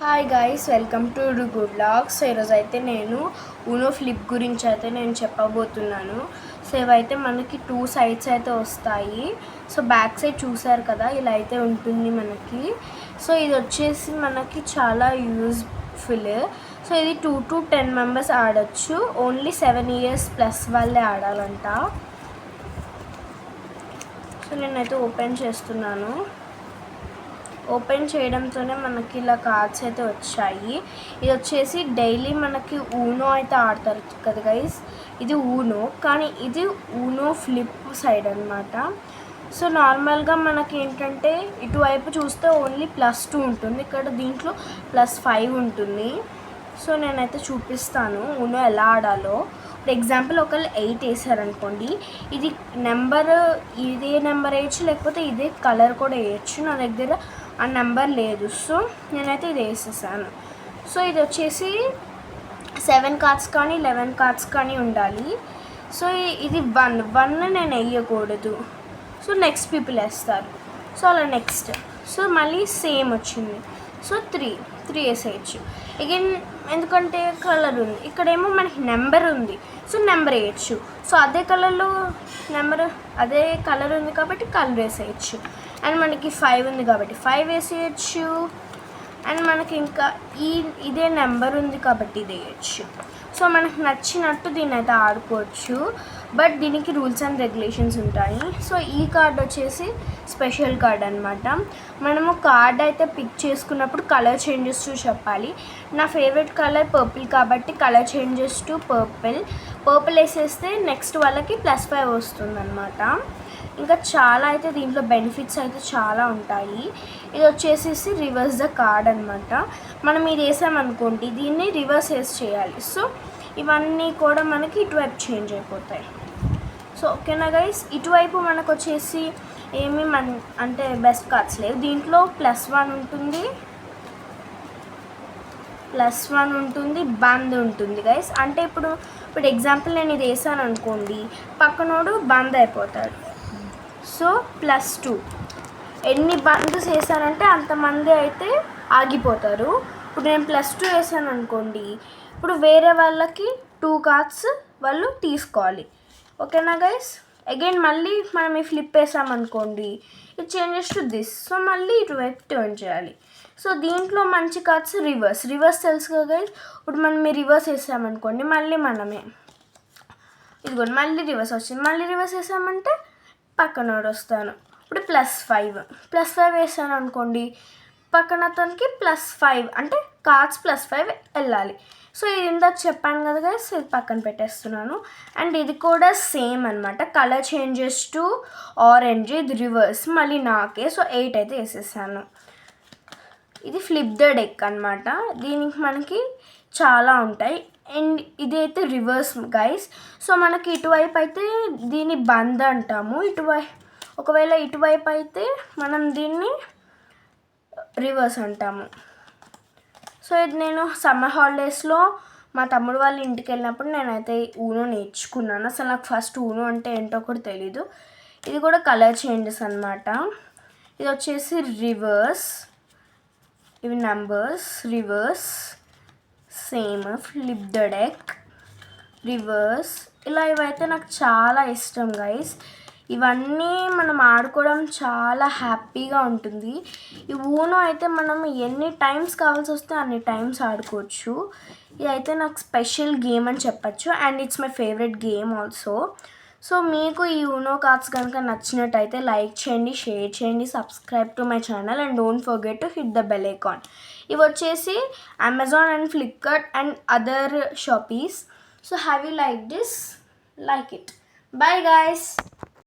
Hi guys, welcome to good logs. ఈరోజు అయితే నేను ఊనో ఫ్లిప్ గురించి అయితే నేను చెప్పబోతున్నాను. సో ఇవైతే మనకి 2 సైడ్స్ అయితే వస్తాయి. సో బ్యాక్ సైడ్ చూసారు కదా, ఇలా అయితే ఉంటుంది మనకి. సో ఇది వచ్చేసి మనకి చాలా యూజ్ఫుల్. సో ఇది 2 to 10 మెంబర్స్ ఆడచ్చు. ఓన్లీ 7 years ప్లస్ వాళ్ళే ఆడాలంట. సో నేనైతే ఓపెన్ చేస్తున్నాను. ఓపెన్ చేయడంతోనే మనకి ఇలా కార్డ్స్ అయితే వచ్చాయి. ఇది వచ్చేసి డైలీ మనకి ఊనో అయితే ఆడతారు కదా గైస్. ఇది ఊనో, కానీ ఇది ఊనో ఫ్లిప్ సైడ్ అనమాట. సో నార్మల్గా మనకి ఏంటంటే ఇటువైపు చూస్తే ఓన్లీ +2 ఉంటుంది, ఇక్కడ దీంట్లో +5 ఉంటుంది. సో నేనైతే చూపిస్తాను ఊనో ఎలా ఆడాలో. ఫర్ ఎగ్జాంపుల్ ఒకళ్ళు 8 వేసారనుకోండి, ఇది నెంబర్ ఇదే నెంబర్ వేయచ్చు, లేకపోతే ఇదే కలర్ కూడా వేయచ్చు. నా దగ్గర ఆ నెంబర్ లేదు, సో నేనైతే ఇది వేసేసాను. సో ఇది వచ్చేసి 7 కార్డ్స్ కానీ 11 కార్డ్స్ కానీ ఉండాలి. సో ఇది 1 నేను వేయకూడదు. సో నెక్స్ట్ పీపుల్ వేస్తారు. సో అలా నెక్స్ట్. సో మళ్ళీ సేమ్ వచ్చింది. సో 3 వేసేయచ్చు అగైన్, ఎందుకంటే కలర్ ఉంది. ఇక్కడేమో మనకి నెంబర్ ఉంది, సో నెంబర్ వేయచ్చు. సో అదే కలర్లో అదే కలర్ ఉంది కాబట్టి కలర్ వేసేయచ్చు. అండ్ మనకి 5 ఉంది కాబట్టి 5 వేసేయచ్చు. అండ్ మనకి ఇంకా ఇదే నెంబర్ ఉంది కాబట్టి ఇది వేయచ్చు. సో మనకు నచ్చినట్టు దీన్ని అయితే ఆడుకోవచ్చు. బట్ దీనికి రూల్స్ అండ్ రెగ్యులేషన్స్ ఉంటాయి. సో ఈ కార్డ్ వచ్చేసి స్పెషల్ కార్డ్ అనమాట. మనము కార్డ్ అయితే పిక్ చేసుకున్నప్పుడు కలర్ చేంజెస్ టు చెప్పాలి. నా ఫేవరెట్ కలర్ పర్పుల్ కాబట్టి కలర్ చేంజెస్ టు పర్పుల్ వేసేస్తే నెక్స్ట్ వాళ్ళకి +5 వస్తుంది అనమాట. ఇంకా చాలా అయితే దీంట్లో బెనిఫిట్స్ అయితే చాలా ఉంటాయి. ఇది వచ్చేసి రివర్స్ ద కార్డ్ అనమాట. మనం ఇది వేసామనుకోండి, దీన్ని రివర్స్ చేయాలి. సో ఇవన్నీ కూడా మనకి ఇటువైపు చేంజ్ అయిపోతాయి. సో ఓకేనా గైస్. ఇటువైపు మనకు వచ్చేసి ఏమి అంటే బెస్ట్ కార్డ్స్ లేవు. దీంట్లో +1 ఉంటుంది, బంద్ ఉంటుంది గైస్. అంటే ఇప్పుడు ఎగ్జాంపుల్ నేను ఇది వేసాను అనుకోండి, పక్కనోడు బంద్ అయిపోతాడు. సో +2 ఎన్ని బండ్స్ వేసానంటే అంతమంది అయితే ఆగిపోతారు. ఇప్పుడు నేను +2 వేసాను అనుకోండి, ఇప్పుడు వేరే వాళ్ళకి 2 కార్డ్స్ వాళ్ళు తీసుకోవాలి. ఓకేనా గైస్. అగైన్ మళ్ళీ మనం ఈ ఫ్లిప్ వేసామనుకోండి, ఇది చేంజెస్ టు దిస్. సో మళ్ళీ ఇటువైపు టర్న్ చేయాలి. సో దీంట్లో మంచి కార్డ్స్ రివర్స్ తెలుసు కదా గైస్. ఇప్పుడు మనం రివర్స్ వేసామనుకోండి, మళ్ళీ మనమే ఇదిగోండి మళ్ళీ రివర్స్ వచ్చింది. మళ్ళీ రివర్స్ వేసామంటే పక్కనోడు వస్తాను. ఇప్పుడు +5 వేసాను అనుకోండి, పక్కన అతనికి +5 అంటే కార్డ్స్ +5 వెళ్ళాలి. సో ఇది ఇందాక చెప్పాను కదా గైస్, ఇది పక్కన పెట్టేస్తున్నాను. అండ్ ఇది కూడా సేమ్ అనమాట. కలర్ చేంజెస్ టు ఆరెంజ్, ఇది రివర్స్ మళ్ళీ నాకే. సో 8 అయితే వేసేసాను. ఇది ఫ్లిప్ ద డెక్ అనమాట. దీనికి మనకి చాలా ఉంటాయి. అండ్ ఇది అయితే రివర్స్ గైస్. సో మనకి ఇటువైపు అయితే దీన్ని బంద్ అంటాము. ఒకవేళ ఇటువైపు అయితే మనం దీన్ని రివర్స్ అంటాము. సో ఇది నేను సమ్మర్ హాలిడేస్లో మా తమ్ముడు వాళ్ళ ఇంటికి వెళ్ళినప్పుడు నేనైతే ఊనో నేర్చుకున్నాను. అసలు నాకు ఫస్ట్ ఊనో అంటే ఏంటో కూడా తెలీదు. ఇది కూడా కలర్ చేంజెస్ అనమాట. ఇది వచ్చేసి రివర్స్, ఇవి numbers, reverse same, flip the deck, reverse, ఇలా ఇవైతే నాకు చాలా ఇష్టం గైస్. ఇవన్నీ మనం ఆడుకోవడం చాలా హ్యాపీగా ఉంటుంది. ఈ ఊనో అయితే మనం ఎన్ని టైమ్స్ కావాల్సి వస్తే అన్ని టైమ్స్ ఆడుకోవచ్చు. ఇదైతే నాకు స్పెషల్ గేమ్ అని చెప్పచ్చు. And it's my favourite game also. So మీకు ఈ ఊనో కార్డ్స్ కనుక నచ్చినట్టయితే లైక్ చేయండి, షేర్ చేయండి, subscribe to my channel and don't forget to hit the bell icon. ఇవి వచ్చేసి Amazon and Flipkart and other shoppies. So have you like this? Like it. Bye guys.